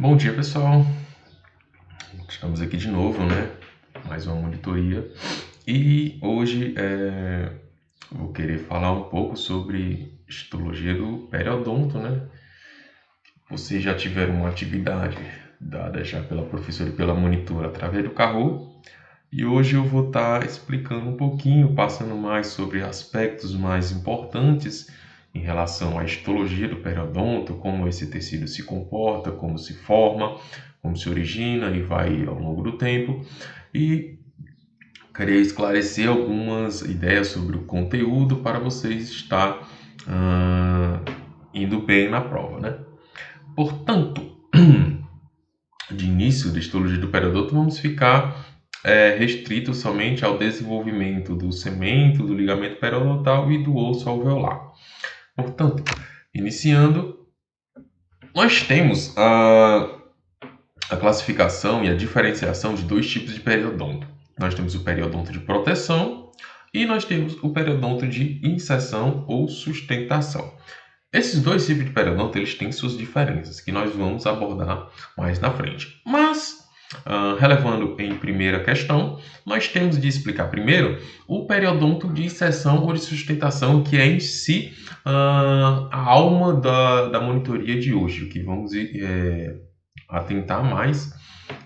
Bom dia, pessoal. Estamos aqui de novo, né? Mais uma monitoria. E hoje vou querer falar um pouco sobre histologia do periodonto, né? Vocês já tiveram uma atividade dada já pela professora e pela monitora através do Kahoot. E hoje eu vou estar explicando um pouquinho, passando mais sobre aspectos mais importantes em relação à histologia do periodonto, como esse tecido se comporta, como se forma, como se origina e vai ao longo do tempo. E queria esclarecer algumas ideias sobre o conteúdo para vocês estar indo bem na prova, né? Portanto, de início da histologia do periodonto, vamos ficar restrito somente ao desenvolvimento do cemento, do ligamento periodontal e do osso alveolar. Portanto, iniciando, nós temos a classificação e a diferenciação de dois tipos de periodonto. Nós temos o periodonto de proteção e nós temos o periodonto de inserção ou sustentação. Esses dois tipos de periodonto eles têm suas diferenças, que nós vamos abordar mais na frente. Mas, relevando em primeira questão, nós temos de explicar primeiro o periodonto de inserção ou de sustentação, que é em si a alma da monitoria de hoje, que vamos atentar mais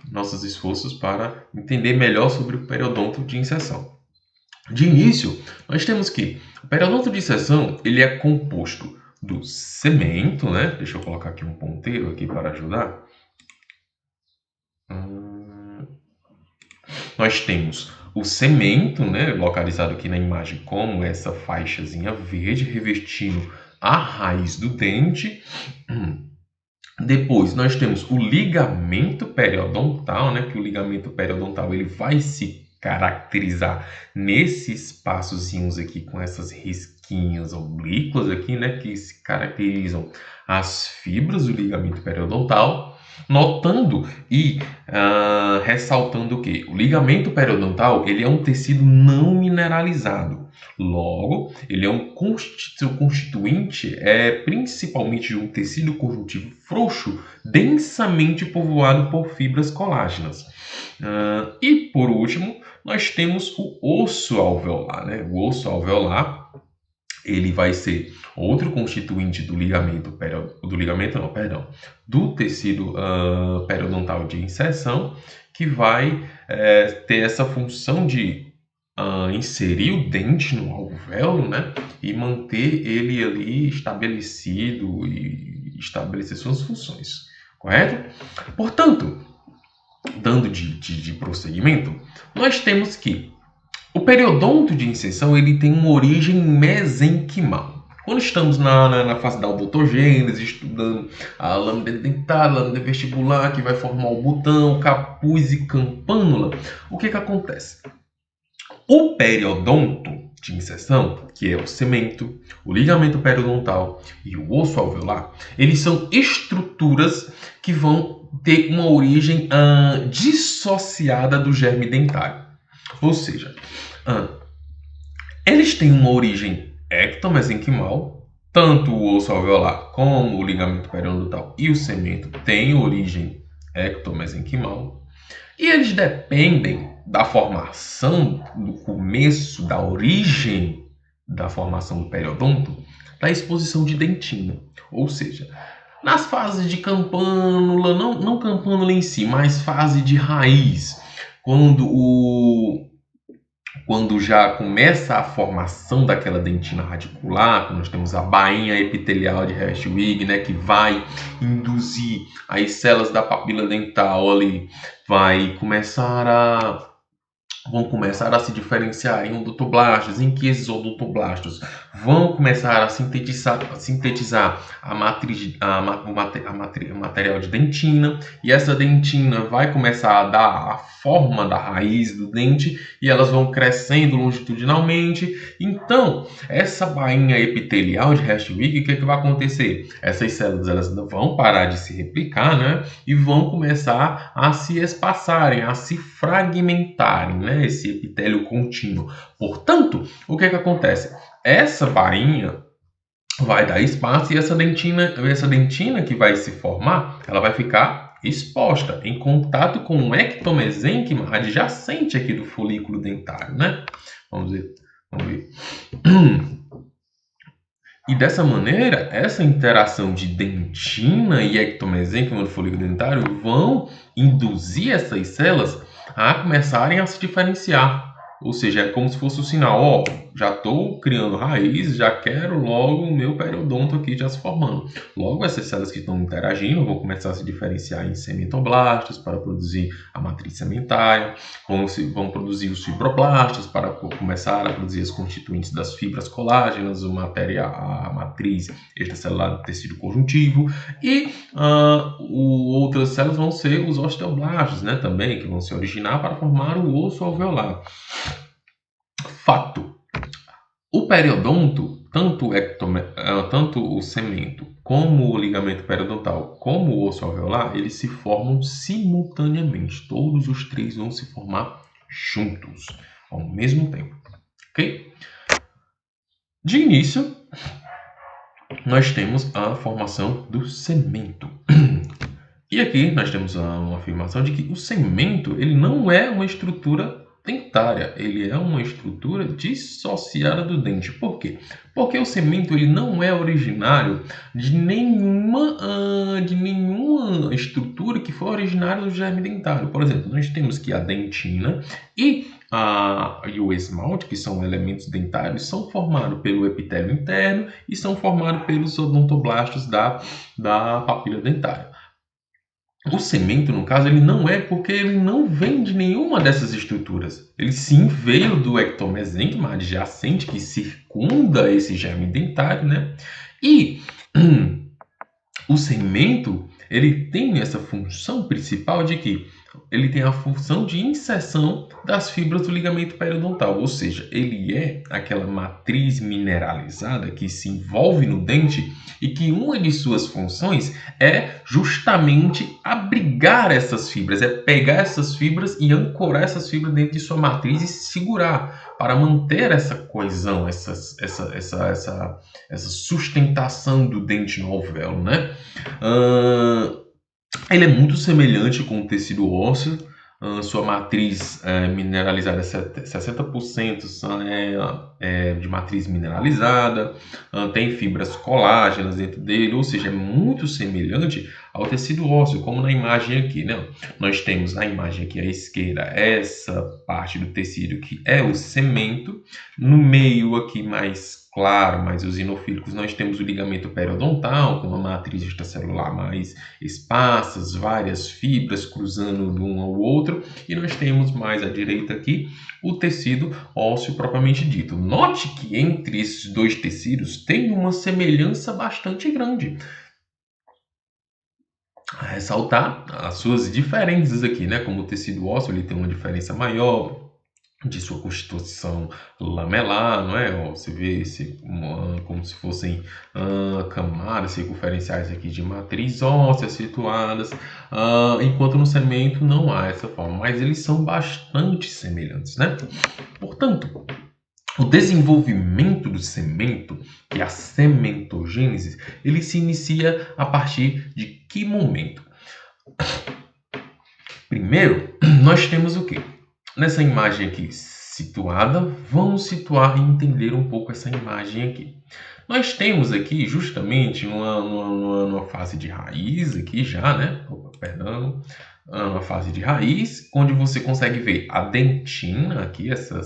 nossos esforços para entender melhor sobre o periodonto de inserção. De início, nós temos que o periodonto de inserção ele é composto do cemento, né? Deixa eu colocar aqui um ponteiro aqui para ajudar. Nós temos o cemento, né? Localizado aqui na imagem como essa faixazinha verde revestindo a raiz do dente. Depois nós temos o ligamento periodontal, né? Que o ligamento periodontal ele vai se caracterizar nesses espaçozinhos aqui com essas risquinhas oblíquas aqui, né? Que se caracterizam as fibras do ligamento periodontal, notando e ressaltando que o ligamento periodontal ele é um tecido não mineralizado. Logo, ele é um constituinte principalmente de um tecido conjuntivo frouxo, densamente povoado por fibras colágenas. E, por último, nós temos o osso alveolar. Né? O osso alveolar ele vai ser outro constituinte do do tecido periodontal de inserção, que vai ter essa função de inserir o dente no alvéolo, né, e manter ele ali estabelecido e estabelecer suas funções, correto? Portanto, dando de prosseguimento, nós temos que o periodonto de inserção ele tem uma origem mesenquimal. Quando estamos na fase da odontogênese, estudando a lâmina dentária, a lâmina vestibular, que vai formar o botão, capuz e campânula, o que acontece? O periodonto de inserção, que é o cemento, o ligamento periodontal e o osso alveolar, eles são estruturas que vão ter uma origem dissociada do germe dentário. Ou seja, eles têm uma origem ectomesenquimal, tanto o osso alveolar como o ligamento periodontal e o cemento têm origem ectomesenquimal, e eles dependem da formação, do começo, da origem da formação do periodonto, da exposição de dentina. Ou seja, nas fases de campânula, não campânula em si, mas fase de raiz, quando já começa a formação daquela dentina radicular, quando nós temos a bainha epitelial de Hershwig, né, que vai induzir as células da papila dental ali, vão começar a se diferenciar em odontoblastos, em que esses odontoblastos vão começar a sintetizar o material de dentina, e essa dentina vai começar a dar a forma da raiz do dente, e elas vão crescendo longitudinalmente. Então, essa bainha epitelial de Hershwig, o que vai acontecer? Essas células elas vão parar de se replicar, né? E vão começar a se espaçarem, a se fragmentarem, né? Esse epitélio contínuo. Portanto, o que acontece? Essa bainha vai dar espaço e essa dentina que vai se formar, ela vai ficar exposta, em contato com um ectomesênquima adjacente aqui do folículo dentário, né? Vamos ver. E dessa maneira, essa interação de dentina e ectomesênquima do folículo dentário vão induzir essas células a começarem a se diferenciar. Ou seja, é como se fosse o sinal, ó, já estou criando raiz, já quero logo o meu periodonto aqui já se formando. Logo, essas células que estão interagindo vão começar a se diferenciar em sementoblastos para produzir a matriz sementária, vão produzir os fibroblastos para começar a produzir as constituintes das fibras colágenas, a matriz extracelular do tecido conjuntivo, e outras células vão ser os osteoblastos, né, também, que vão se originar para formar o osso alveolar. Fato: o periodonto, tanto o cemento como o ligamento periodontal, como o osso alveolar, eles se formam simultaneamente. Todos os três vão se formar juntos, ao mesmo tempo. Ok? De início, nós temos a formação do cemento. E aqui nós temos uma afirmação de que o cemento ele não é uma estrutura dentária, ele é uma estrutura dissociada do dente. Por quê? Porque o cemento ele não é originário de nenhuma estrutura que for originária do germe dentário. Por exemplo, nós temos que a dentina e o esmalte, que são elementos dentários, são formados pelo epitélio interno e são formados pelos odontoblastos da papila dentária. O cemento, no caso, ele não é porque ele não vem de nenhuma dessas estruturas. Ele sim veio do ectomesênquima adjacente que circunda esse germe dentário, né? E o cemento, ele tem essa função principal de que ele tem a função de inserção das fibras do ligamento periodontal, ou seja, ele é aquela matriz mineralizada que se envolve no dente e que uma de suas funções é justamente abrigar essas fibras, é pegar essas fibras e ancorar essas fibras dentro de sua matriz e segurar para manter essa coesão, essa sustentação do dente no alvéolo, né? Ele é muito semelhante com o tecido ósseo, sua matriz mineralizada é 60% de matriz mineralizada, tem fibras colágenas dentro dele, ou seja, é muito semelhante ao tecido ósseo, como na imagem aqui, né? Nós temos na imagem aqui à esquerda essa parte do tecido que é o cemento, no meio aqui mais claro, mais eosinofílicos, nós temos o ligamento periodontal, com uma matriz extracelular mais esparsas, várias fibras cruzando de um ao outro, e nós temos mais à direita aqui o tecido ósseo propriamente dito. Note que entre esses dois tecidos tem uma semelhança bastante grande. A ressaltar as suas diferenças aqui, né? Como o tecido ósseo ele tem uma diferença maior de sua constituição lamelar, não é? Você vê como se fossem camadas circunferenciais aqui de matriz óssea situadas, enquanto no cemento não há essa forma, mas eles são bastante semelhantes, né? Portanto, o desenvolvimento do cemento, que é a cementogênese, ele se inicia a partir de que momento? Primeiro, nós temos o quê? Nessa imagem aqui situada, vamos situar e entender um pouco essa imagem aqui. Nós temos aqui justamente numa fase de raiz aqui já, né? Uma fase de raiz, onde você consegue ver a dentina aqui, essa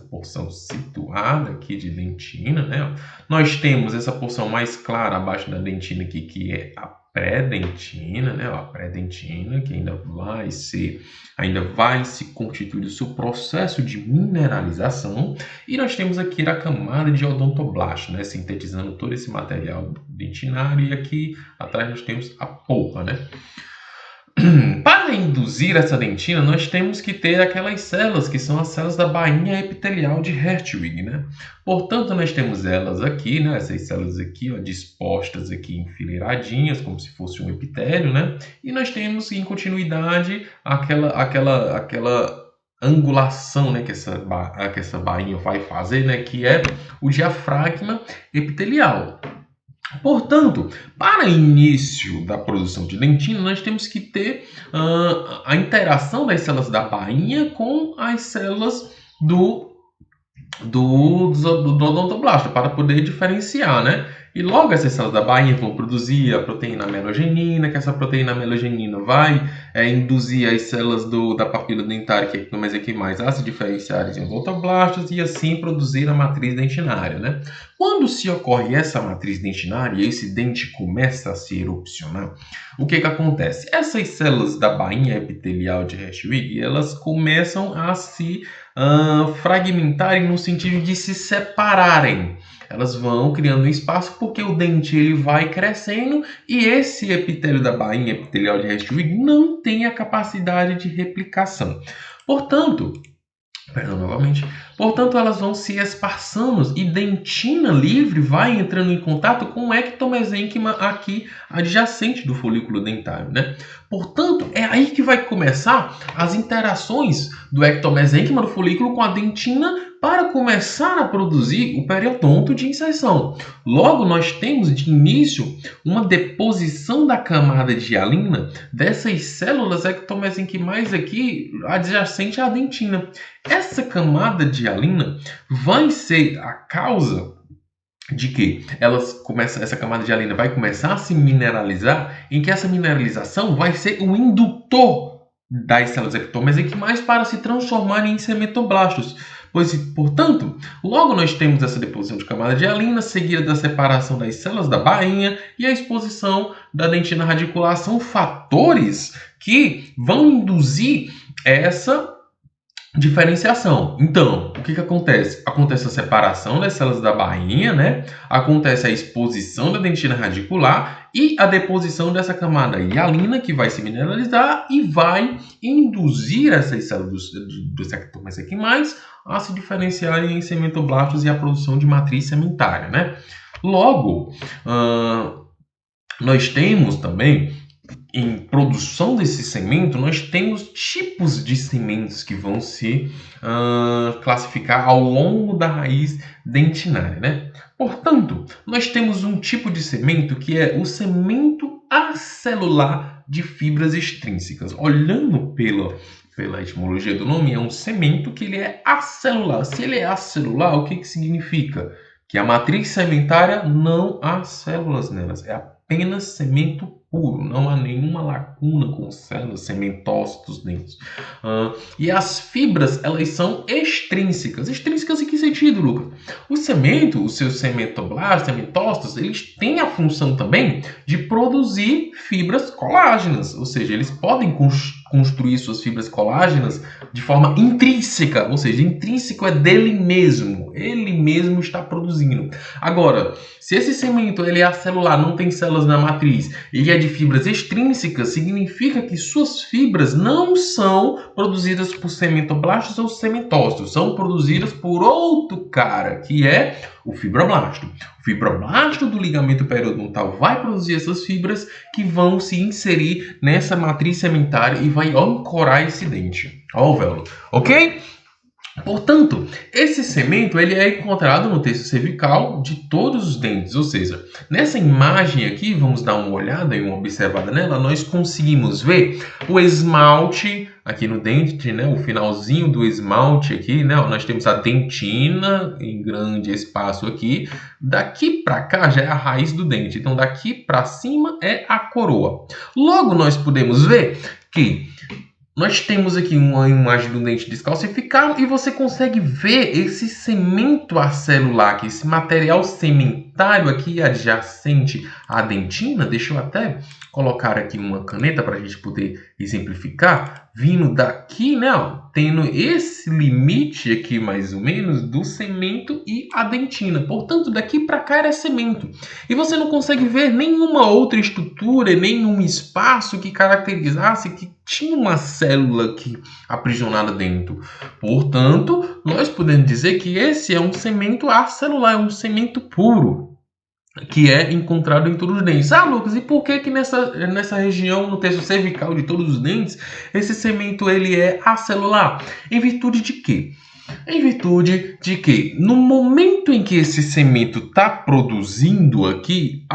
porção situada aqui de dentina, né? Nós temos essa porção mais clara abaixo da dentina aqui, que é a pré-dentina, né? A pré-dentina, que ainda vai se constituir o seu processo de mineralização. E nós temos aqui a camada de odontoblasto, né? Sintetizando todo esse material dentinário. E aqui atrás nós temos a polpa, né? Para induzir essa dentina, nós temos que ter aquelas células, que são as células da bainha epitelial de Hertwig, né? Portanto, nós temos elas aqui, né? Essas células aqui, ó, dispostas aqui enfileiradinhas, como se fosse um epitélio, né? E nós temos, em continuidade, aquela angulação, né, que essa bainha vai fazer, né? Que é o diafragma epitelial. Portanto, para início da produção de dentina, nós temos que ter a interação das células da bainha com as células do odontoblasto para poder diferenciar, né? E logo essas células da bainha vão produzir a proteína melogenina, que essa proteína melogenina vai induzir as células da papila dentária, que é ectomesencimais, a se diferenciarem em odontoblastos e assim produzir a matriz dentinária, né? Quando se ocorre essa matriz dentinária e esse dente começa a se erupcionar, o que acontece? Essas células da bainha epitelial de Hershwig, elas começam a se fragmentarem no sentido de se separarem. Elas vão criando um espaço porque o dente ele vai crescendo e esse epitélio da bainha epitelial de Hershwig não tem a capacidade de replicação. Portanto, elas vão se esparçando e dentina livre vai entrando em contato com o ectomesênquima aqui adjacente do folículo dentário, né? Portanto, é aí que vai começar as interações do ectomesênquima do folículo com a dentina para começar a produzir o periodonto de inserção. Logo, nós temos de início uma deposição da camada de hialina dessas células ectomesenquimais aqui adjacente à dentina. Essa camada de hialina vai ser a causa de que essa camada de hialina vai começar a se mineralizar, em que essa mineralização vai ser o indutor das células ectomesenquimais para se transformarem em cementoblastos. Portanto, logo nós temos essa deposição de camada de hialina, seguida da separação das células da bainha e a exposição da dentina radicular. São fatores que vão induzir essa diferenciação. Então, o que acontece? Acontece a separação das células da bainha, né? Acontece a exposição da dentina radicular e a deposição dessa camada hialina que vai se mineralizar e vai induzir essas células dos ectomesenquimais a se diferenciarem em cementoblastos e a produção de matriz sementária, né? Logo, nós temos também em produção desse cemento, nós temos tipos de sementes que vão se classificar ao longo da raiz dentinária, né? Portanto, nós temos um tipo de cemento que é o cemento acelular de fibras extrínsecas. Olhando pela etimologia do nome, é um cemento que ele é acelular. Se ele é acelular, o que significa? Que a matriz sementária não há células nelas, é apenas cemento puro, não há nenhuma lacuna com células, sementócitos dentro. E as fibras, elas são extrínsecas. Extrínsecas em que sentido, Lucas? O cemento, os seus cementoblastos, sementócitos, eles têm a função também de produzir fibras colágenas, ou seja, eles podem construir suas fibras colágenas de forma intrínseca, ou seja, intrínseco é dele mesmo, ele mesmo está produzindo. Agora, se esse cemento ele é acelular, não tem células na matriz, ele é de fibras extrínsecas, significa que suas fibras não são produzidas por cementoblastos ou sementócitos, são produzidas por outro cara, que é o fibroblasto. O fibroblasto do ligamento periodontal vai produzir essas fibras que vão se inserir nessa matriz sementária e vai ancorar esse dente. Ó o véolo, ok? Portanto, esse cemento ele é encontrado no tecido cervical de todos os dentes, ou seja, nessa imagem aqui, vamos dar uma olhada e uma observada nela, nós conseguimos ver o esmalte aqui no dente, né? O finalzinho do esmalte aqui, né? Nós temos a dentina em grande espaço aqui, daqui para cá já é a raiz do dente, então daqui para cima é a coroa. Logo nós podemos ver que nós temos aqui uma imagem do dente descalcificado e você consegue ver esse cemento acelular aqui, esse material sementário aqui adjacente à dentina. Deixa eu até colocar aqui uma caneta para a gente poder exemplificar. Vindo daqui, né, ó, tendo esse limite aqui mais ou menos do cemento e a dentina. Portanto, daqui para cá era cemento. E você não consegue ver nenhuma outra estrutura, nenhum espaço que caracterizasse que tinha uma célula aqui aprisionada dentro. Portanto, nós podemos dizer que esse é um cemento acelular, é um cemento puro, que é encontrado em todos os dentes. Ah, Lucas, e por que nessa região, no tecido cervical de todos os dentes, esse cemento ele é acelular? Em virtude de quê? Em virtude de que, no momento em que esse cemento está produzindo aqui,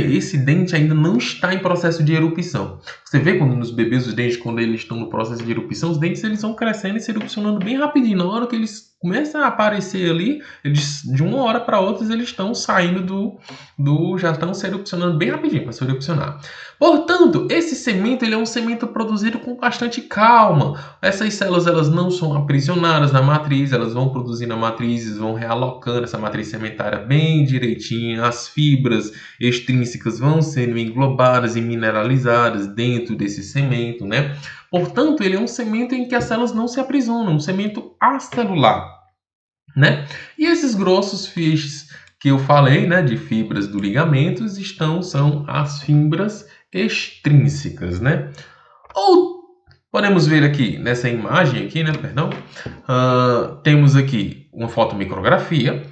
esse dente ainda não está em processo de erupção. Você vê quando nos bebês os dentes, quando eles estão no processo de erupção, os dentes eles vão crescendo e se erupcionando bem rapidinho. Na hora que eles começam a aparecer ali, eles, de uma hora para outra, eles estão saindo já estão se erupcionando bem rapidinho para se erupcionar. Portanto, esse cemento ele é um cemento produzido com bastante calma. Essas células elas não são aprisionadas na matriz, elas vão produzindo a matriz, vão realocando essa matriz cementária bem direitinho, as fibras extrínsecas vão sendo englobadas e mineralizadas dentro desse cemento, né? Portanto, ele é um cemento em que as células não se aprisionam, um cemento acelular, né? E esses grossos feixes que eu falei, né, de fibras do ligamento, são as fibras extrínsecas, né? Ou podemos ver aqui nessa imagem aqui, né, perdão, temos aqui uma fotomicrografia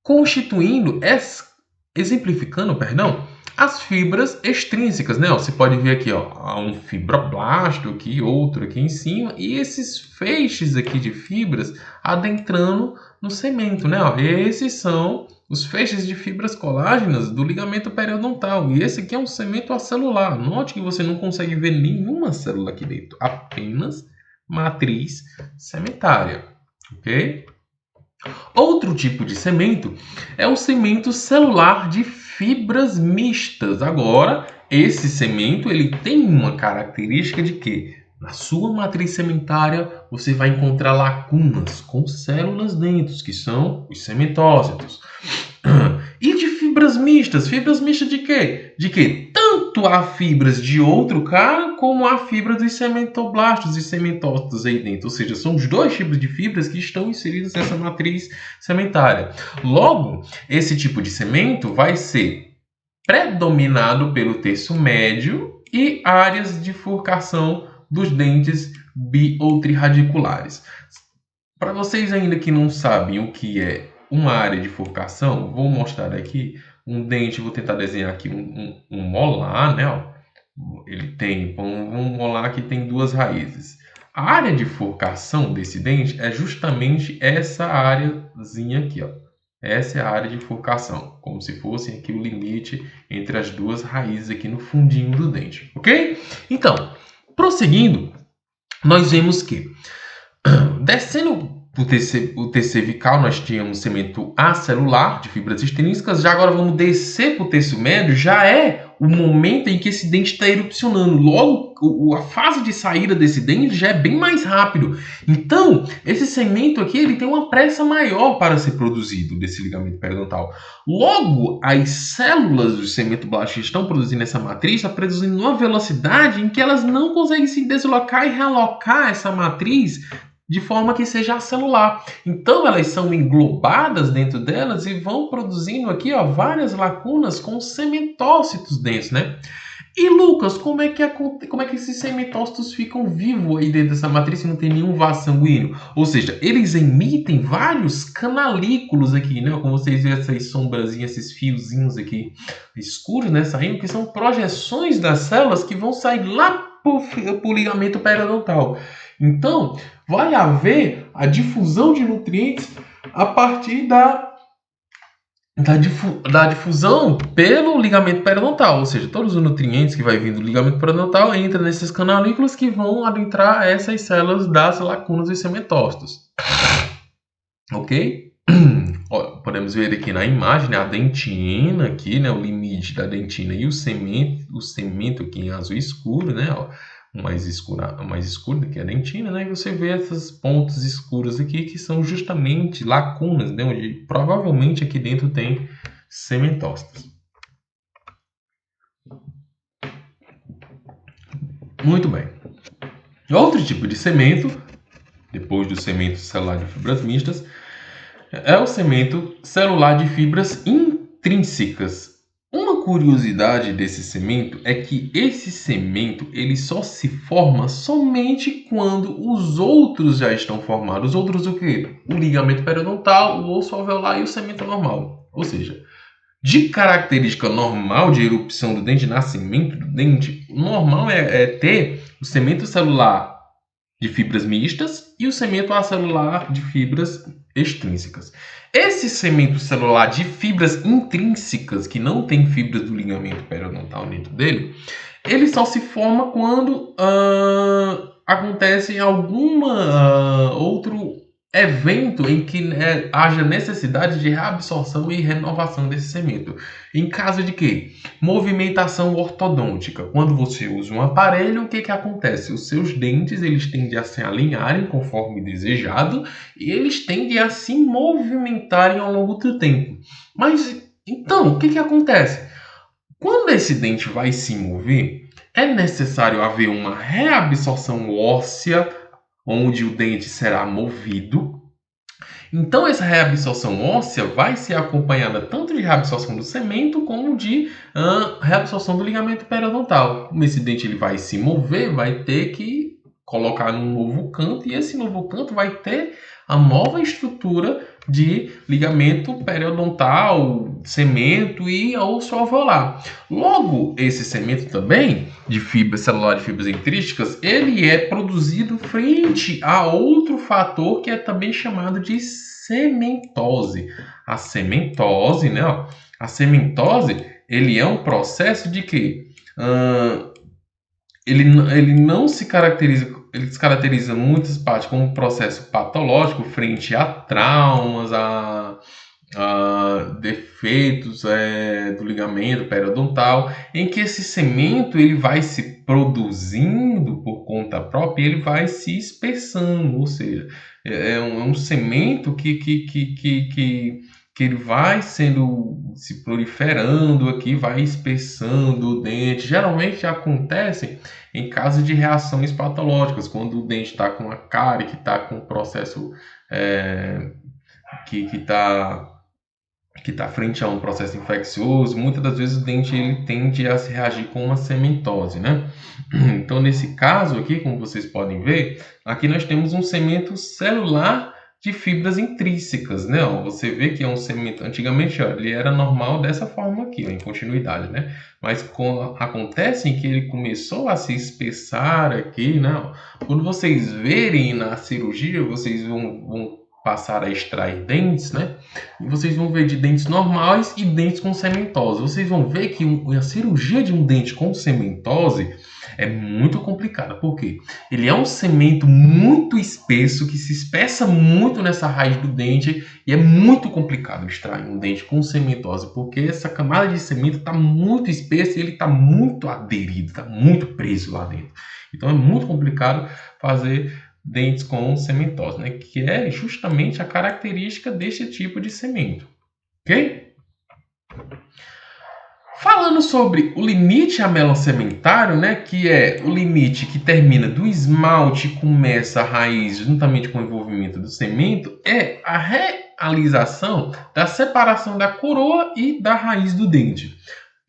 constituindo, exemplificando, perdão, as fibras extrínsecas, né? Ó, você pode ver aqui, ó, há um fibroblasto aqui, outro aqui em cima, e esses feixes aqui de fibras adentrando no cemento, né? Ó, esses são os feixes de fibras colágenas do ligamento periodontal. E esse aqui é um cemento acelular. Note que você não consegue ver nenhuma célula aqui dentro, apenas matriz cementária, ok? Outro tipo de cemento é o cemento celular de fibras mistas. Agora, esse cemento ele tem uma característica de que na sua matriz cementária você vai encontrar lacunas com células dentro, que são os cementócitos. E de fibras mistas? Fibras mistas de quê? De que tanto há fibras de outro cara, como há fibras dos cementoblastos e cementócitos aí dentro. Ou seja, são os dois tipos de fibras que estão inseridos nessa matriz cementária. Logo, esse tipo de cemento vai ser predominado pelo terço médio e áreas de furcação dos dentes bi ou trirradiculares. Para vocês ainda que não sabem o que é uma área de furcação, vou mostrar aqui um dente, vou tentar desenhar aqui um molar, né? Ó. Ele tem um molar que tem duas raízes. A área de furcação desse dente é justamente essa áreazinha aqui, ó. Essa é a área de furcação, como se fosse aqui o limite entre as duas raízes aqui no fundinho do dente, ok? Então, prosseguindo, nós vemos que descendo o TC cervical, nós tínhamos cemento acelular de fibras extrínsecas. Já agora vamos descer para o terço médio, já é o momento em que esse dente está erupcionando. Logo, a fase de saída desse dente já é bem mais rápido. Então, esse cemento aqui ele tem uma pressa maior para ser produzido desse ligamento periodontal. Logo, as células do cemento blasto estão produzindo essa matriz, está produzindo uma velocidade em que elas não conseguem se deslocar e realocar essa matriz de forma que seja acelular. Então, elas são englobadas dentro delas e vão produzindo aqui, ó, várias lacunas com cementócitos dentro, né? E, Lucas, como é que esses cementócitos ficam vivos aí dentro dessa matriz se não tem nenhum vaso sanguíneo? Ou seja, eles emitem vários canalículos aqui, né? Como vocês veem essas sombrazinhas, esses fiozinhos aqui escuros, né? Saindo, que são projeções das células que vão sair lá pro ligamento periodontal. Então, vai haver a difusão de nutrientes a partir da difusão pelo ligamento periodontal, ou seja, todos os nutrientes que vai vir do ligamento periodontal entram nesses canalículos que vão adentrar essas células das lacunas e cementócitos. Ok? Podemos ver aqui na imagem, né, a dentina aqui, né, o limite da dentina e o cemento aqui em azul escuro, né, ó, o mais escuro aqui é a dentina, né, e você vê esses pontos escuros aqui que são justamente lacunas, né, onde provavelmente aqui dentro tem cementócitos. Muito bem. Outro tipo de cemento, depois do cemento celular de fibras mistas, é o cemento celular de fibras intrínsecas. Uma curiosidade desse cemento é que esse cemento ele só se forma somente quando os outros já estão formados. Os outros o quê? O ligamento periodontal, o osso alveolar e o cemento normal. Ou seja, de característica normal de erupção do dente, de nascimento do dente, o normal é ter o cemento celular de fibras mistas e o cemento acelular de fibras extrínsecas. Esse cemento celular de fibras intrínsecas, que não tem fibras do ligamento periodontal dentro dele, ele só se forma quando acontece alguma outro evento em que haja necessidade de reabsorção e renovação desse cemento. Em caso de quê? Movimentação ortodôntica. Quando você usa um aparelho, o que acontece? Os seus dentes eles tendem a se alinharem conforme desejado e eles tendem a se movimentarem ao longo do tempo. Mas então, o que acontece? Quando esse dente vai se mover, é necessário haver uma reabsorção óssea, onde o dente será movido. Então, essa reabsorção óssea vai ser acompanhada tanto de reabsorção do cemento como de reabsorção do ligamento periodontal. Como esse dente ele vai se mover, vai ter que colocar num novo canto, e esse novo canto vai ter a nova estrutura de ligamento periodontal, cemento e osso alveolar. Logo, esse cemento também, de fibra celular de fibras intrínsecas, ele é produzido frente a outro fator que é também chamado de cementose. A cementose, né? A cementose, ele é um processo de que ele não se caracteriza, ele se caracteriza em muitas partes como um processo patológico frente a traumas, a defeitos do ligamento periodontal, em que esse cemento ele vai se produzindo por conta própria e ele vai se espessando, ou seja, é um cemento que ele vai se proliferando aqui, vai espessando o dente. Geralmente acontece em caso de reações patológicas, quando o dente está com a cárie, que está com o processo que está frente a um processo infeccioso, muitas das vezes o dente ele tende a se reagir com uma cementose, né? Então, nesse caso aqui, como vocês podem ver, aqui nós temos um cemento celular de fibras intrínsecas, né? Você vê que é um cemento, antigamente ele era normal dessa forma aqui, em continuidade, né? Mas acontece que ele começou a se espessar aqui, né? Quando vocês verem na cirurgia, vocês vão passar a extrair dentes, né? E vocês vão ver de dentes normais e dentes com cementose. Vocês vão ver que a cirurgia de um dente com cementose é muito complicada. Por quê? Ele é um cemento muito espesso, que se espessa muito nessa raiz do dente, e é muito complicado extrair um dente com cementose, porque essa camada de cemento está muito espessa e ele está muito aderido, está muito preso lá dentro. Então é muito complicado fazer dentes com cementose, né? Que é justamente a característica deste tipo de cemento, ok? Falando sobre o limite amelocementário, né, que é o limite que termina do esmalte e começa a raiz juntamente com o envolvimento do cemento, é a realização da separação da coroa e da raiz do dente,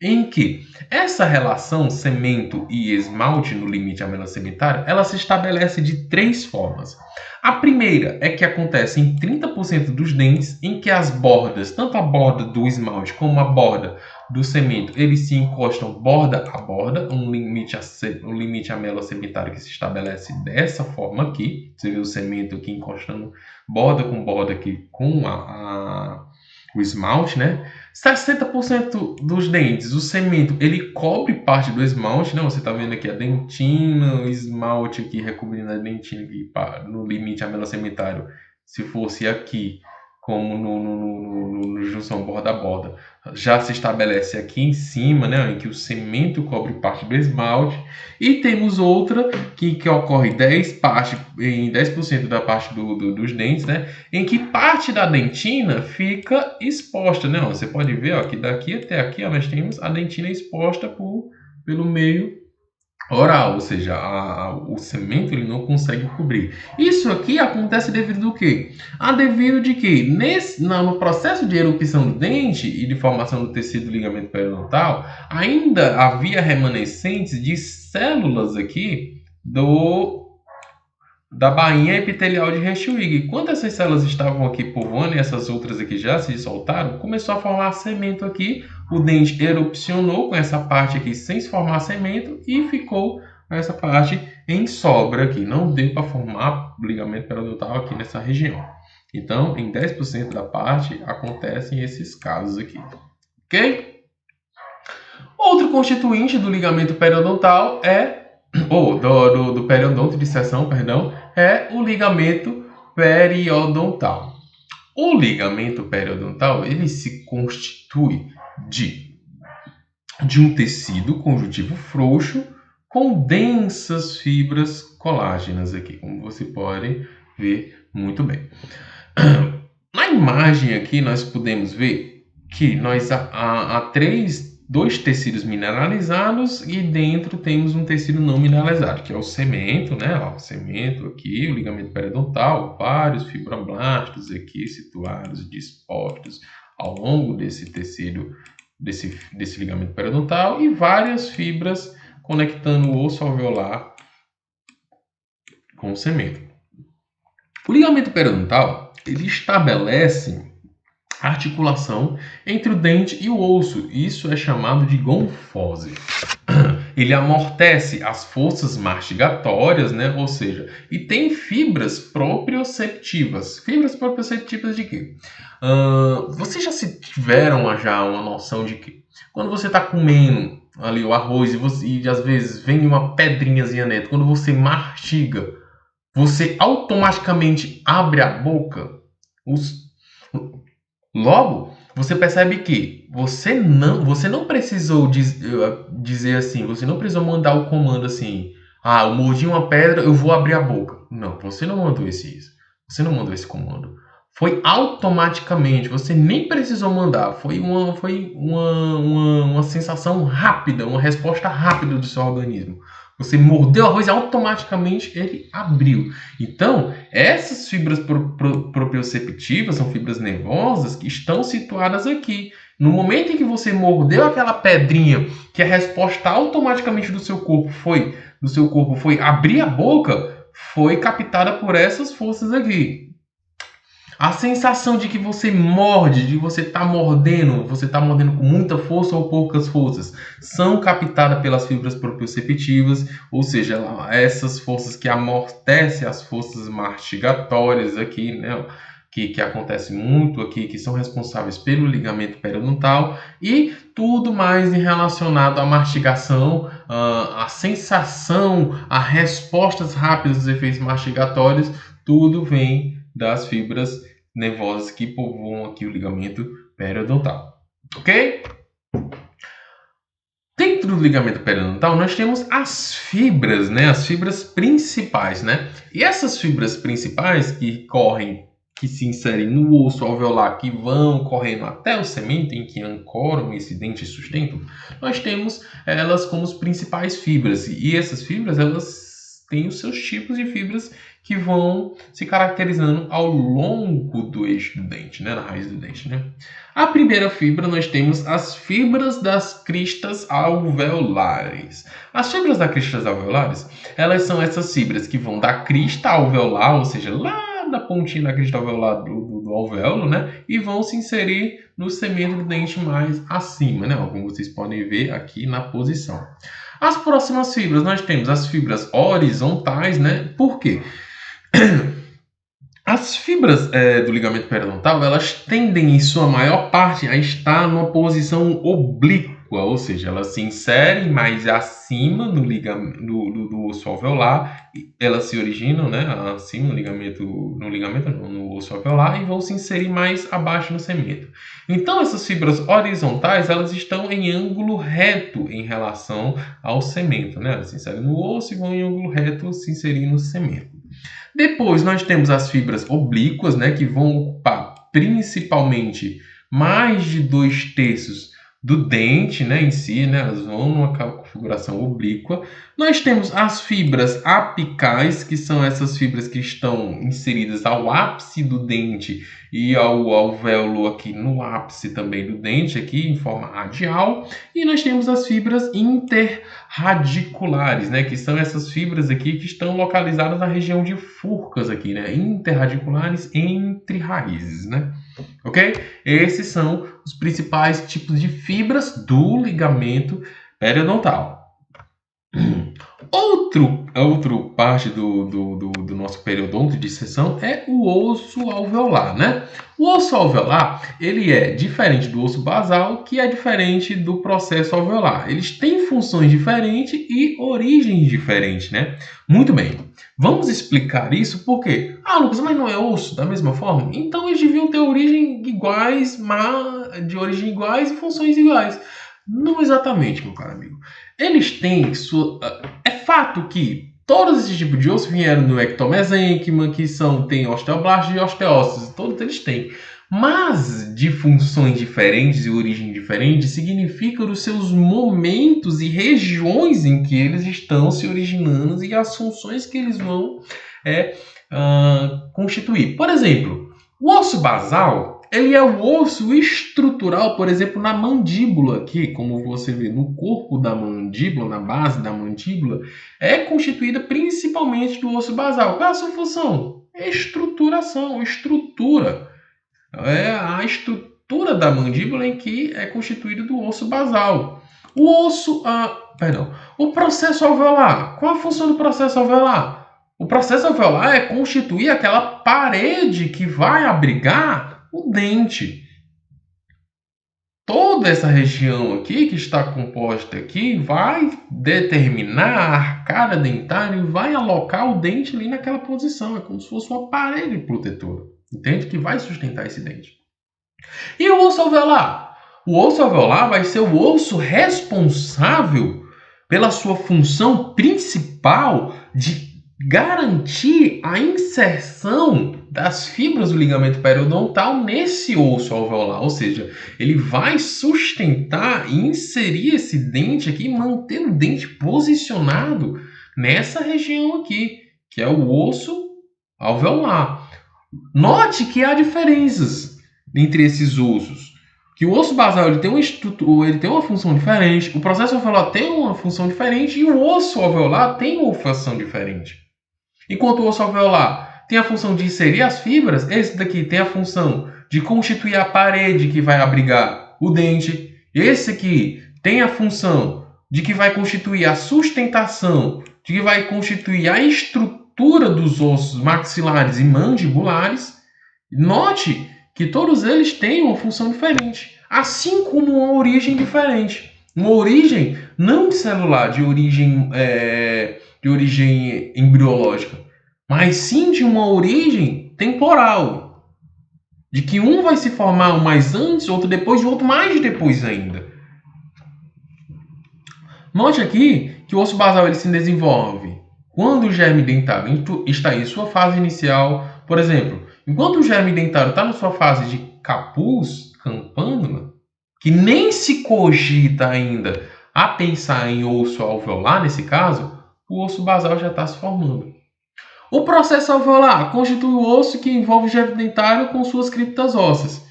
em que essa relação cemento e esmalte no limite amelocementário, ela se estabelece de três formas. A primeira é que acontece em 30% dos dentes, em que as bordas, tanto a borda do esmalte como a borda do cemento, eles se encostam borda a borda, um limite amelocementário que se estabelece dessa forma aqui. Você vê o cemento aqui encostando borda com borda aqui com o esmalte, né? 60% dos dentes, o cemento, ele cobre parte do esmalte, né? Você está vendo aqui a dentina, o esmalte aqui recobrindo a dentina aqui, no limite amelocementário. Se fosse aqui, como no junção borda a borda, já se estabelece aqui em cima, né, em que o cemento cobre parte do esmalte, e temos outra que ocorre em 10% da parte dos dentes, né, em que parte da dentina fica exposta, né? Você pode ver, ó, que daqui até aqui, ó, nós temos a dentina exposta pelo meio oral, ou seja, o cemento ele não consegue cobrir. Isso aqui acontece devido ao quê? Devido de que no processo de erupção do dente e de formação do tecido do ligamento periodontal, ainda havia remanescentes de células aqui da bainha epitelial de Reichwig. Quando essas células estavam aqui povoando e essas outras aqui já se soltaram, começou a formar cemento aqui, o dente erupcionou com essa parte aqui sem se formar cemento e ficou essa parte em sobra aqui. Não deu para formar o ligamento periodontal aqui nessa região. Então, em 10% da parte, acontecem esses casos aqui. Ok? Outro constituinte do ligamento periodontal ou do periodonto de seção, perdão, é o ligamento periodontal. O ligamento periodontal, ele se constitui de um tecido conjuntivo frouxo com densas fibras colágenas aqui, como você pode ver muito bem. Na imagem aqui nós podemos ver que há dois tecidos mineralizados e dentro temos um tecido não mineralizado, que é o cemento, né? O cemento aqui, o ligamento periodontal, vários fibroblastos aqui situados, dispostos ao longo desse tecido, desse ligamento periodontal e várias fibras conectando o osso alveolar com o cemento. O ligamento periodontal, ele estabelece a articulação entre o dente e o osso. Isso é chamado de gonfose. Ele amortece as forças mastigatórias, né? Ou seja, e tem fibras proprioceptivas. Fibras proprioceptivas de quê? Vocês tiveram já uma noção de que quando você está comendo ali o arroz e às vezes vem uma pedrinhazinha dentro, quando você mastiga, você automaticamente abre a boca? Logo, você percebe que você não precisou dizer assim, você não precisou mandar o comando assim, eu mordi uma pedra, eu vou abrir a boca. Não, você não mandou você não mandou esse comando. Foi automaticamente, você nem precisou mandar, foi uma sensação rápida, uma resposta rápida do seu organismo. Você mordeu o arroz e automaticamente ele abriu. Então, essas fibras proprioceptivas são fibras nervosas que estão situadas aqui. No momento em que você mordeu aquela pedrinha, que a resposta automaticamente do seu corpo foi abrir a boca, foi captada por essas forças aqui. A sensação de que você morde, de você tá mordendo com muita força ou poucas forças, são captadas pelas fibras proprioceptivas, ou seja, essas forças que amortecem as forças mastigatórias aqui, né? Que acontece muito aqui, que são responsáveis pelo ligamento periodontal e tudo mais relacionado à mastigação, a sensação, a respostas rápidas dos efeitos mastigatórios, tudo vem das fibras nervosas que povoam aqui o ligamento periodontal, ok? Dentro do ligamento periodontal nós temos as fibras, né? As fibras principais, né? E essas fibras principais que se inserem no osso alveolar, que vão correndo até o cemento em que ancoram esse dente e sustentam, nós temos elas como as principais fibras. E essas fibras, elas têm os seus tipos de fibras que vão se caracterizando ao longo do eixo do dente, né, na raiz do dente, né? A primeira fibra nós temos as fibras das cristas alveolares. As fibras das cristas alveolares, elas são essas fibras que vão da crista alveolar, ou seja, lá da pontinha da crista alveolar do alvéolo, né, e vão se inserir no cemento do dente mais acima, né, como vocês podem ver aqui na posição. As próximas fibras, nós temos as fibras horizontais, né? Por quê? As fibras do ligamento periodontal, elas tendem, em sua maior parte, a estar numa posição oblíqua, ou seja, elas se inserem mais acima do osso alveolar, elas se originam, né, acima no osso alveolar e vão se inserir mais abaixo no cemento. Então, essas fibras horizontais, elas estão em ângulo reto em relação ao cemento, né? Elas se inserem no osso e vão em ângulo reto se inserir no cemento. Depois nós temos as fibras oblíquas, né, que vão ocupar principalmente mais de 2/3 do dente, né, em si, né, elas vão numa configuração oblíqua. Nós temos as fibras apicais, que são essas fibras que estão inseridas ao ápice do dente e ao alvéolo aqui no ápice também do dente, aqui em forma radial. E nós temos as fibras interradiculares, né, que são essas fibras aqui que estão localizadas na região de furcas aqui, né, interradiculares entre raízes, né? Ok? Esses são os principais tipos de fibras do ligamento periodontal. Outro parte do nosso periodonto de disseção é o osso alveolar, né? O osso alveolar, ele é diferente do osso basal, que é diferente do processo alveolar. Eles têm funções diferentes e origens diferentes, né? Muito bem. Vamos explicar isso por quê? Ah, Lucas, mas não é osso da mesma forma? Então eles deviam ter origem iguais, de origem iguais e funções iguais. Não exatamente, meu caro amigo. Eles têm sua... É fato que todos esses tipos de osso vieram do ectomesênquima, que tem osteoblastos e osteócitos, todos eles têm. Mas de funções diferentes e origem diferente significa os seus momentos e regiões em que eles estão se originando e as funções que eles vão constituir. Por exemplo, o osso basal, ele é o osso estrutural, por exemplo, na mandíbula, que, como você vê no corpo da mandíbula, na base da mandíbula, é constituída principalmente do osso basal. Qual é a sua função? Estruturação, estrutura. É a estrutura da mandíbula em que é constituída do osso basal. O processo alveolar. Qual a função do processo alveolar? O processo alveolar é constituir aquela parede que vai abrigar o dente. Toda essa região aqui que está composta aqui vai determinar a arcada dentária e vai alocar o dente ali naquela posição. É como se fosse uma parede protetora. Entende? Que vai sustentar esse dente. E o osso alveolar? O osso alveolar vai ser o osso responsável pela sua função principal de garantir a inserção das fibras do ligamento periodontal nesse osso alveolar. Ou seja, ele vai sustentar e inserir esse dente aqui e manter o dente posicionado nessa região aqui, que é o osso alveolar. Note que há diferenças entre esses ossos. Que o osso basal ele tem uma função diferente, o processo alveolar tem uma função diferente e o osso alveolar tem uma função diferente. Enquanto o osso alveolar tem a função de inserir as fibras, esse daqui tem a função de constituir a parede que vai abrigar o dente. Esse aqui tem a função de que vai constituir a sustentação, de que vai constituir a estrutura dos ossos maxilares e mandibulares. Note que todos eles têm uma função diferente, assim como uma origem diferente. Uma origem não celular, de origem embriológica, mas sim de uma origem temporal. De que um vai se formar mais antes, outro depois e outro mais depois ainda. Note aqui que o osso basal ele se desenvolve quando o germe dentário está em sua fase inicial. Por exemplo, enquanto o germe dentário está na sua fase de capuz, campânula, que nem se cogita ainda a pensar em osso alveolar, nesse caso, o osso basal já está se formando. O processo alveolar constitui o osso que envolve o germe dentário com suas criptas ósseas.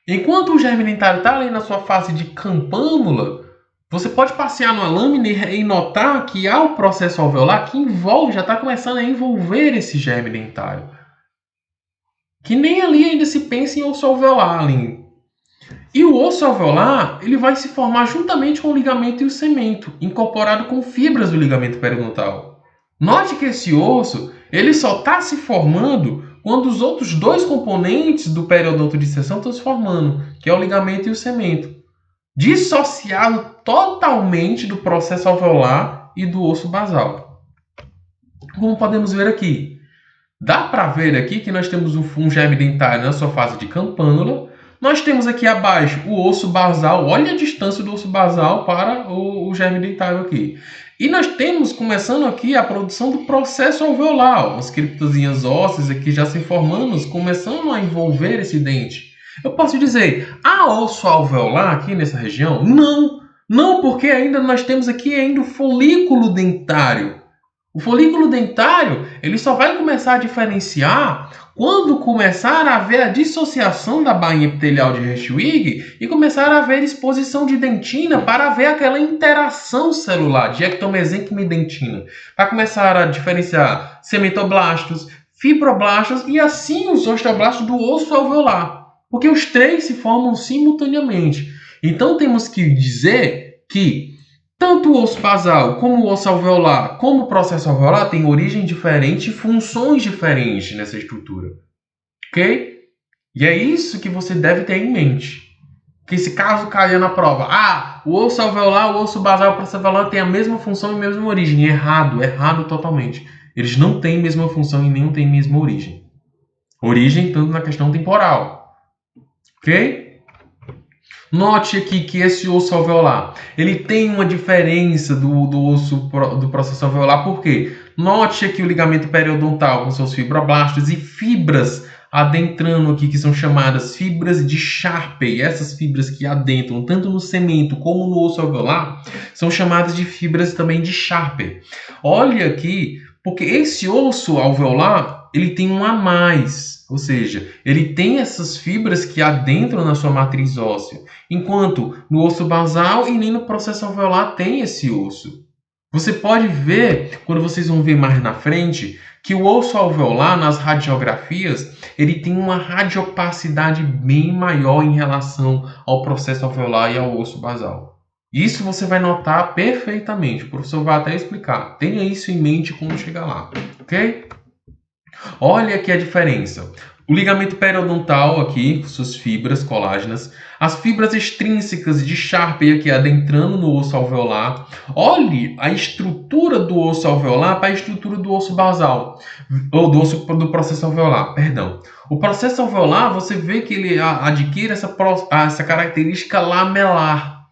Enquanto o germe dentário está ali na sua fase de campânula, você pode passear numa lâmina e notar que há o processo alveolar que já está começando a envolver esse germe dentário. Que nem ali ainda se pensa em osso alveolar ali. E o osso alveolar ele vai se formar juntamente com o ligamento e o cemento, incorporado com fibras do ligamento periodontal. Note que esse osso ele só está se formando quando os outros dois componentes do periodonto de disseção estão se formando, que é o ligamento e o cemento, dissociado totalmente do processo alveolar e do osso basal. Como podemos ver aqui, dá para ver aqui que nós temos um germe dentário na sua fase de campânula. Nós temos aqui abaixo o osso basal. Olha a distância do osso basal para o germe dentário aqui. E nós temos, começando aqui, a produção do processo alveolar. As criptozinhas ósseas aqui já se formando, começando a envolver esse dente. Eu posso dizer, há osso alveolar aqui nessa região? Não! Não, porque ainda nós temos aqui ainda o folículo dentário. O folículo dentário ele só vai começar a diferenciar quando começar a haver a dissociação da bainha epitelial de Hirschwig e começar a haver exposição de dentina para haver aquela interação celular de ectomesênquima e dentina. Para começar a diferenciar cementoblastos, fibroblastos e assim os osteoblastos do osso alveolar. Porque os três se formam simultaneamente. Então temos que dizer que Tanto o osso basal, como o osso alveolar, como o processo alveolar tem origem diferente e funções diferentes nessa estrutura. Ok? E é isso que você deve ter em mente. Que se caso caia na prova, o osso alveolar, o osso basal e o processo alveolar têm a mesma função e a mesma origem. Errado totalmente. Eles não têm a mesma função e nem têm a mesma origem. Origem tanto na questão temporal. Ok? Note aqui que esse osso alveolar, ele tem uma diferença do osso do processo alveolar, por quê? Note aqui o ligamento periodontal com seus fibroblastos e fibras adentrando aqui, que são chamadas fibras de Sharpey. Essas fibras que adentram tanto no cemento como no osso alveolar são chamadas de fibras também de Sharpey. Olha aqui, porque esse osso alveolar, ele tem um a mais, ou seja, ele tem essas fibras que adentram na sua matriz óssea, enquanto no osso basal e nem no processo alveolar tem esse osso. Você pode ver, quando vocês vão ver mais na frente, que o osso alveolar, nas radiografias, ele tem uma radiopacidade bem maior em relação ao processo alveolar e ao osso basal. Isso você vai notar perfeitamente, o professor vai até explicar. Tenha isso em mente quando chegar lá, ok? Olha aqui a diferença. O ligamento periodontal aqui, suas fibras colágenas, as fibras extrínsecas de Sharpey aqui adentrando no osso alveolar. Olhe a estrutura do osso alveolar para a estrutura do osso basal, ou do processo alveolar, perdão. O processo alveolar, você vê que ele adquire essa característica lamelar,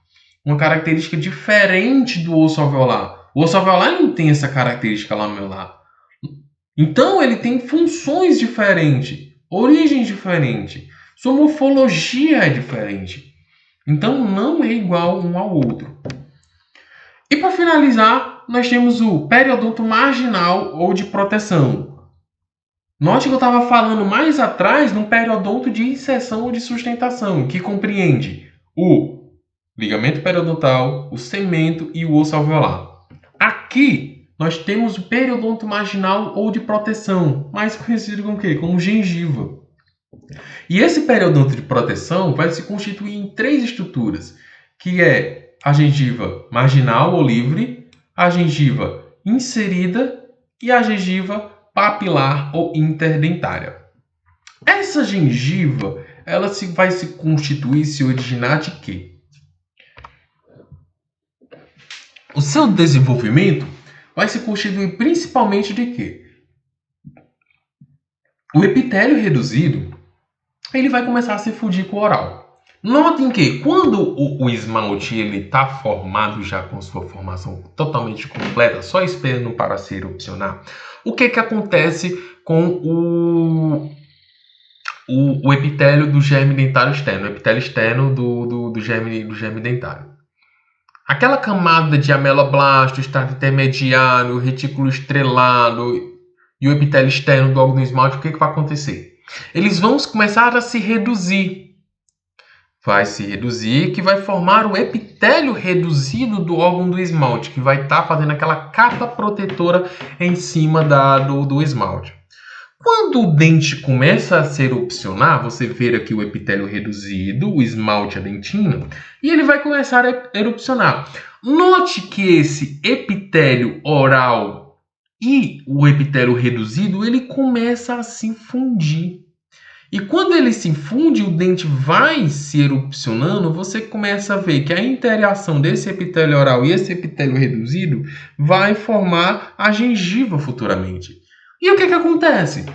uma característica diferente do osso alveolar. O osso alveolar não tem essa característica lamelar. Então, ele tem funções diferentes, origem diferente, sua morfologia é diferente. Então, não é igual um ao outro. E para finalizar, nós temos o periodonto marginal ou de proteção. Note que eu estava falando mais atrás no periodonto de inserção ou de sustentação, que compreende o ligamento periodontal, o cemento e o osso alveolar. Aqui, nós temos o periodonto marginal ou de proteção, mais conhecido como o quê? Como gengiva. E esse periodonto de proteção vai se constituir em 3 estruturas, que é a gengiva marginal ou livre, a gengiva inserida e a gengiva papilar ou interdentária. Essa gengiva, ela vai se constituir, se originar de quê? O seu desenvolvimento vai se constituir principalmente de quê? O epitélio reduzido, ele vai começar a se fundir com o oral. Notem que quando o esmalte está formado já com sua formação totalmente completa, só esperando para se erupcionar, o que acontece com o epitélio do germe dentário externo, o epitélio externo do germe dentário? Aquela camada de ameloblasto, estrato intermediário, retículo estrelado e o epitélio externo do órgão do esmalte, o que vai acontecer? Eles vão começar a se reduzir. Vai se reduzir, que vai formar o epitélio reduzido do órgão do esmalte, que vai estar fazendo aquela capa protetora em cima do esmalte. Quando o dente começa a se erupcionar, você vê aqui o epitélio reduzido, o esmalte, a dentina, e ele vai começar a erupcionar. Note que esse epitélio oral e o epitélio reduzido, ele começa a se fundir. E quando ele se funde, o dente vai se erupcionando, você começa a ver que a interação desse epitélio oral e esse epitélio reduzido vai formar a gengiva futuramente. E o que acontece?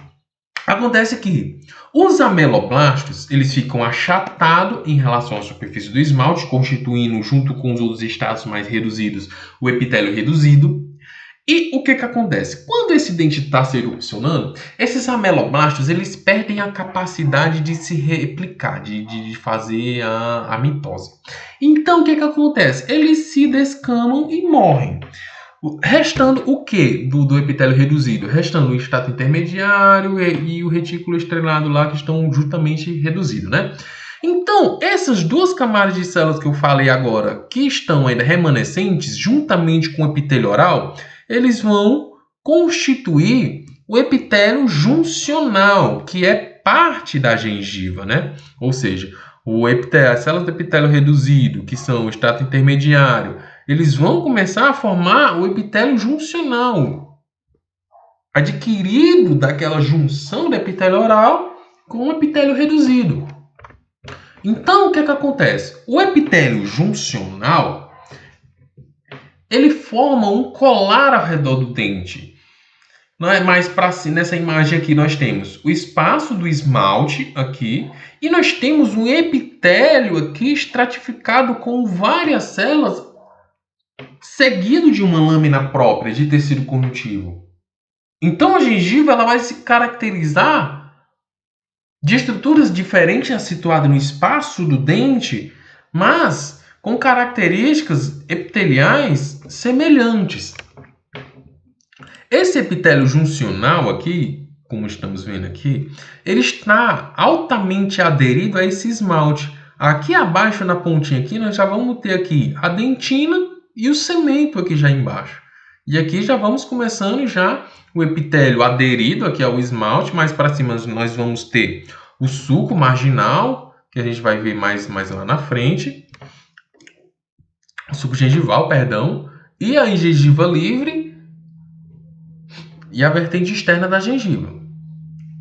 Acontece que os ameloblastos, eles ficam achatados em relação à superfície do esmalte, constituindo, junto com os outros estados mais reduzidos, o epitélio reduzido. E o que acontece? Quando esse dente está se erupcionando, esses ameloblastos, eles perdem a capacidade de se replicar, de fazer a mitose. Então, o que acontece? Eles se descamam e morrem. Restando o que do epitélio reduzido? Restando o estrato intermediário e o retículo estrelado lá, que estão justamente reduzidos, né? Então, essas 2 camadas de células que eu falei agora, que estão ainda remanescentes, juntamente com o epitélio oral, eles vão constituir o epitélio juncional, que é parte da gengiva, né? Ou seja, as células do epitélio reduzido, que são o estrato intermediário eles vão começar a formar o epitélio juncional, adquirido daquela junção do epitélio oral com o epitélio reduzido. Então, o que acontece? O epitélio juncional, ele forma um colar ao redor do dente. Não é mais para nessa imagem aqui nós temos o espaço do esmalte aqui e nós temos um epitélio aqui estratificado com várias células seguido de uma lâmina própria de tecido conjuntivo. Então a gengiva ela vai se caracterizar de estruturas diferentes situadas no espaço do dente, mas com características epiteliais semelhantes. Esse epitélio juncional aqui, como estamos vendo aqui, ele está altamente aderido a esse esmalte. Aqui abaixo, na pontinha aqui, nós já vamos ter aqui a dentina e o cemento aqui já embaixo. E aqui já vamos começando já o epitélio aderido aqui ao esmalte. Mais para cima nós vamos ter o sulco marginal, que a gente vai ver mais lá na frente. O sulco gengival, perdão. E a gengiva livre e a vertente externa da gengiva.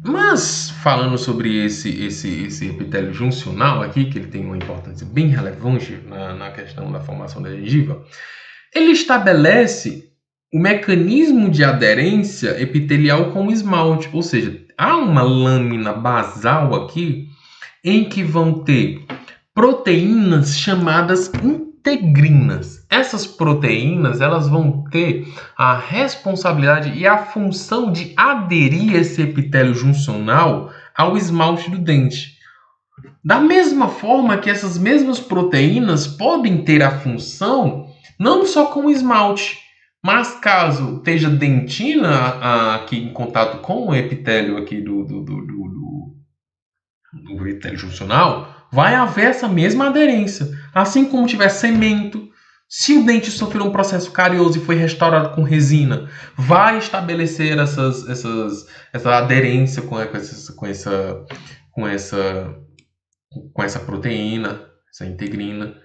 Mas, falando sobre esse epitélio juncional aqui, que ele tem uma importância bem relevante na questão da formação da gengiva, ele estabelece o mecanismo de aderência epitelial com o esmalte, ou seja, há uma lâmina basal aqui em que vão ter proteínas chamadas integrinas. Essas proteínas elas vão ter a responsabilidade e a função de aderir esse epitélio juncional ao esmalte do dente. Da mesma forma que essas mesmas proteínas podem ter a função não só com o esmalte, mas caso esteja dentina aqui em contato com o epitélio aqui do epitélio juncional, vai haver essa mesma aderência. Assim como tiver cemento, se o dente sofreu um processo carioso e foi restaurado com resina, vai estabelecer essa aderência com essa proteína, essa integrina.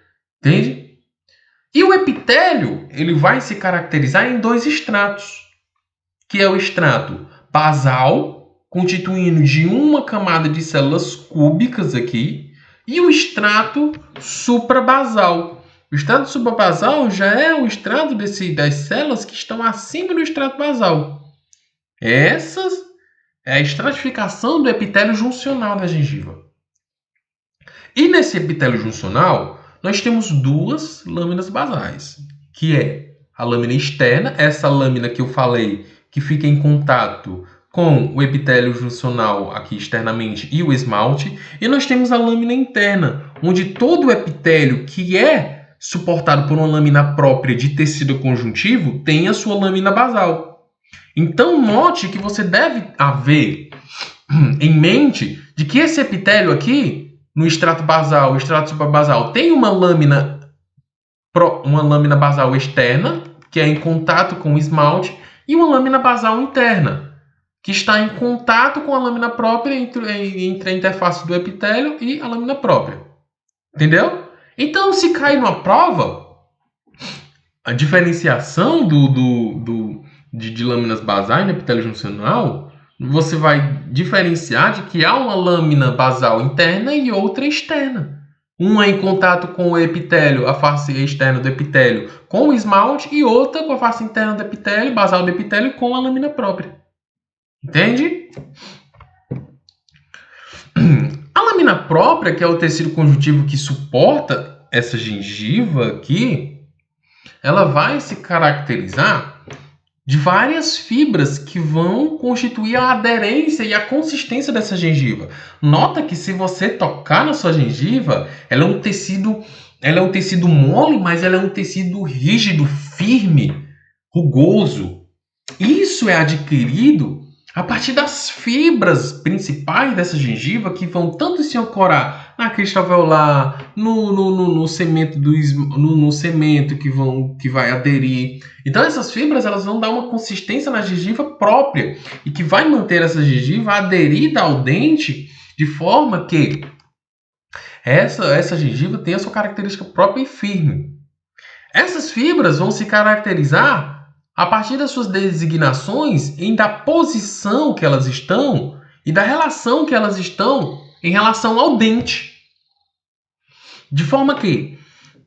Entende? E o epitélio ele vai se caracterizar em dois estratos, que é o extrato basal, constituindo de uma camada de células cúbicas aqui, e o extrato suprabasal. O extrato suprabasal já é o extrato das células que estão acima do extrato basal. Essa é a estratificação do epitélio juncional da gengiva. E nesse epitélio juncional, nós temos duas lâminas basais, que é a lâmina externa, essa lâmina que eu falei, que fica em contato com o epitélio juncional aqui externamente e o esmalte, e nós temos a lâmina interna, onde todo o epitélio que é suportado por uma lâmina própria de tecido conjuntivo tem a sua lâmina basal. Então note que você deve haver em mente de que esse epitélio aqui, no extrato basal, o extrato suprabasal, tem uma lâmina basal externa, que é em contato com o esmalte, e uma lâmina basal interna, que está em contato com a lâmina própria entre a interface do epitélio e a lâmina própria. Entendeu? Então, se cair numa prova, a diferenciação de lâminas basais no epitélio juncional, você vai diferenciar de que há uma lâmina basal interna e outra externa. Uma em contato com o epitélio, a face externa do epitélio, com o esmalte, e outra com a face interna do epitélio, basal do epitélio, com a lâmina própria. Entende? A lâmina própria, que é o tecido conjuntivo que suporta essa gengiva aqui, ela vai se caracterizar de várias fibras que vão constituir a aderência e a consistência dessa gengiva. Nota que se você tocar na sua gengiva, ela é um tecido mole, mas ela é um tecido rígido, firme, rugoso. Isso é adquirido a partir das fibras principais dessa gengiva, que vão tanto se ancorar na crista alveolar, no cemento no cemento que vai aderir. Então essas fibras elas vão dar uma consistência na gengiva própria e que vai manter essa gengiva aderida ao dente de forma que essa gengiva tenha a sua característica própria e firme. Essas fibras vão se caracterizar a partir das suas designações e da posição que elas estão e da relação que elas estão em relação ao dente. De forma que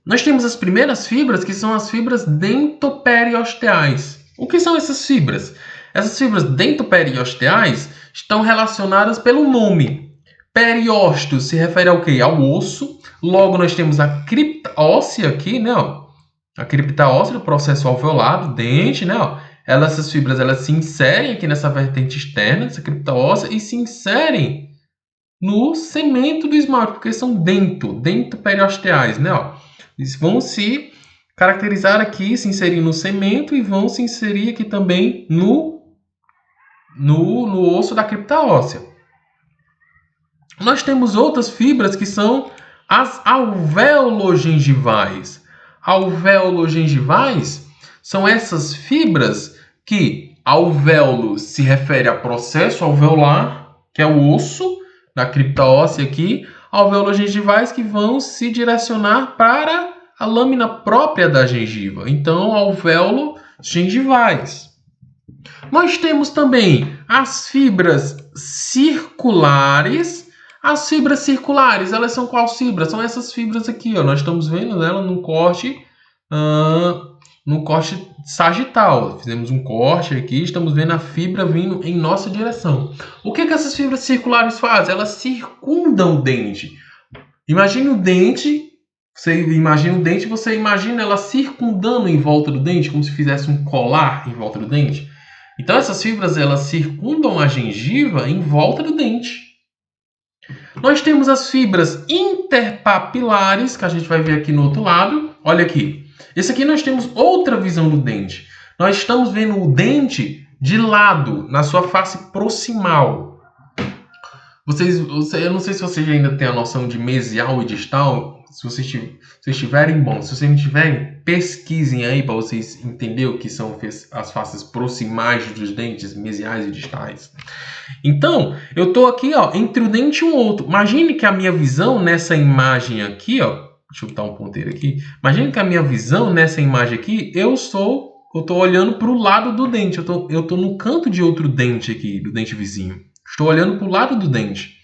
nós temos as primeiras fibras, que são as fibras dentoperiosteais. O que são essas fibras? Essas fibras dentoperiosteais estão relacionadas pelo nome. Periósteo se refere ao quê? Ao osso. Logo, nós temos a cripta óssea aqui, né? A cripta óssea do processo alveolar do dente, né? Essas fibras elas se inserem aqui nessa vertente externa, essa cripta óssea, e se inserem no cemento do esmalte, porque são dentoperiosteais, né? Eles vão se caracterizar aqui, se inserir no cemento e vão se inserir aqui também no osso da cripta óssea. Nós temos outras fibras que são as alveologengivais. Alveologengivais são essas fibras que alvéolo se refere a processo alveolar, que é o osso da cripta óssea aqui, alveologengivais que vão se direcionar para a lâmina própria da gengiva. Então, alveolo-gengivais. Nós temos também as fibras circulares. As fibras circulares, elas são quais fibras? São essas fibras aqui, ó. Nós estamos vendo ela no corte sagital. Fizemos um corte aqui, estamos vendo a fibra vindo em nossa direção. O que essas fibras circulares fazem? Elas circundam o dente. Imagine o dente, você imagina ela circundando em volta do dente, como se fizesse um colar em volta do dente. Então essas fibras elas circundam a gengiva em volta do dente. Nós temos as fibras interpapilares, que a gente vai ver aqui no outro lado. Olha aqui. Esse aqui nós temos outra visão do dente. Nós estamos vendo o dente de lado, na sua face proximal. Eu não sei se vocês ainda têm a noção de mesial e distal. Se vocês tiverem, bom. Se vocês não tiverem, pesquisem aí para vocês entenderem o que são as faces proximais dos dentes, mesiais e distais. Então, eu estou aqui, ó, entre o dente e o outro. Imagine que a minha visão nessa imagem aqui, ó, deixa eu botar um ponteiro aqui. Imagine que a minha visão nessa imagem aqui, eu estou olhando para o lado do dente. Eu estou no canto de outro dente aqui, do dente vizinho. Estou olhando para o lado do dente.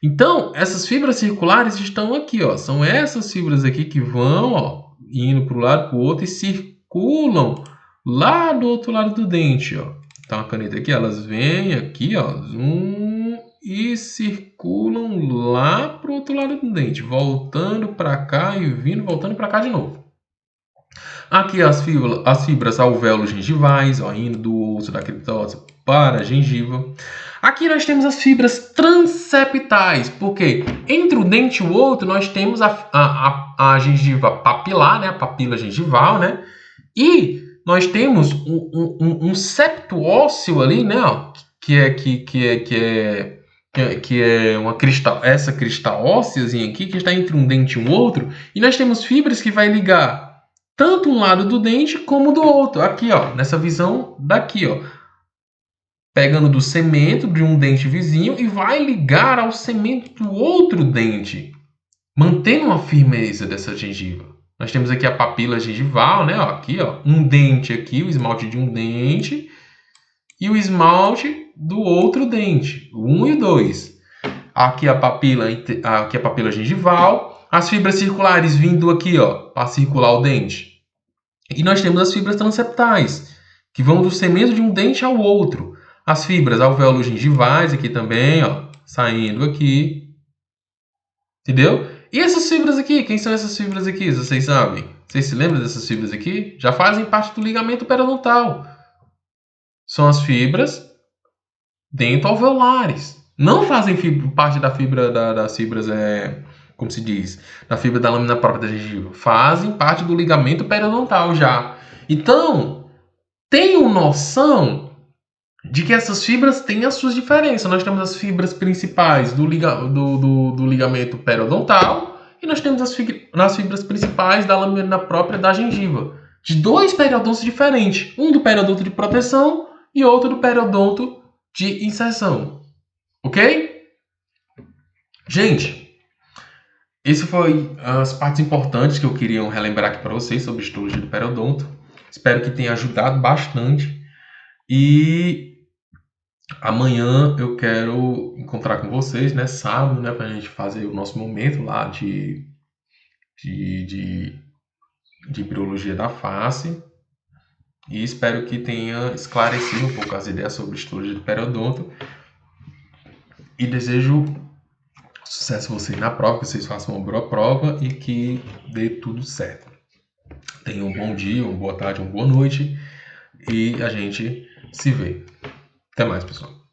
Então, essas fibras circulares estão aqui, ó. São essas fibras aqui que vão, ó, indo para um lado para o outro e circulam lá do outro lado do dente, ó. Então, a caneta aqui, elas vêm aqui, ó, zoom, e circulam lá para o outro lado do dente, voltando para cá e vindo, voltando para cá de novo. Aqui as fibras alveolo-gengivais, ó, indo do osso da cripta óssea para a gengiva. Aqui nós temos as fibras transeptais, porque entre o dente e o outro nós temos a gengiva papilar, né, a papila gengival, né, e nós temos um septo ósseo ali, né, ó, que é uma essa crista ósseazinha aqui que está entre um dente e um outro, e nós temos fibras que vai ligar tanto um lado do dente como do outro. Aqui, ó, nessa visão daqui, ó, pegando do cemento de um dente vizinho e vai ligar ao cemento do outro dente, mantendo a firmeza dessa gengiva. Nós temos aqui a papila gengival, né? Ó, aqui, ó, um dente aqui, o esmalte de um dente e o esmalte do outro dente, o 1 e o 2. Aqui a papila gengival, as fibras circulares vindo aqui, ó, para circular o dente. E nós temos as fibras transeptais, que vão do cemento de um dente ao outro. As fibras alveolo-gengivais aqui também, ó, saindo aqui. Entendeu? E essas fibras aqui? Quem são essas fibras aqui? Vocês sabem? Vocês se lembram dessas fibras aqui? Já fazem parte do ligamento periodontal. São as fibras dentoalveolares. Não fazem parte da fibra das fibras, como se diz, da fibra da lâmina própria da gengiva. Fazem parte do ligamento periodontal já. Então, tenham noção de que essas fibras têm as suas diferenças. Nós temos as fibras principais do ligamento periodontal e nós temos as fibras principais da lâmina própria da gengiva. De dois periodontos diferentes. Um do periodonto de proteção e outro do periodonto de inserção. Ok? Gente, Esse foi as partes importantes que eu queria relembrar aqui para vocês sobre histologia do periodonto. Espero que tenha ajudado bastante. E amanhã eu quero encontrar com vocês, né, sábado, né, para a gente fazer o nosso momento lá de, de, de embriologia da face. E espero que tenha esclarecido um pouco as ideias sobre histologia do periodonto. E desejo sucesso a vocês na prova, que vocês façam uma boa prova e que dê tudo certo. Tenham um bom dia, uma boa tarde, uma boa noite e a gente se vê. Até mais, pessoal.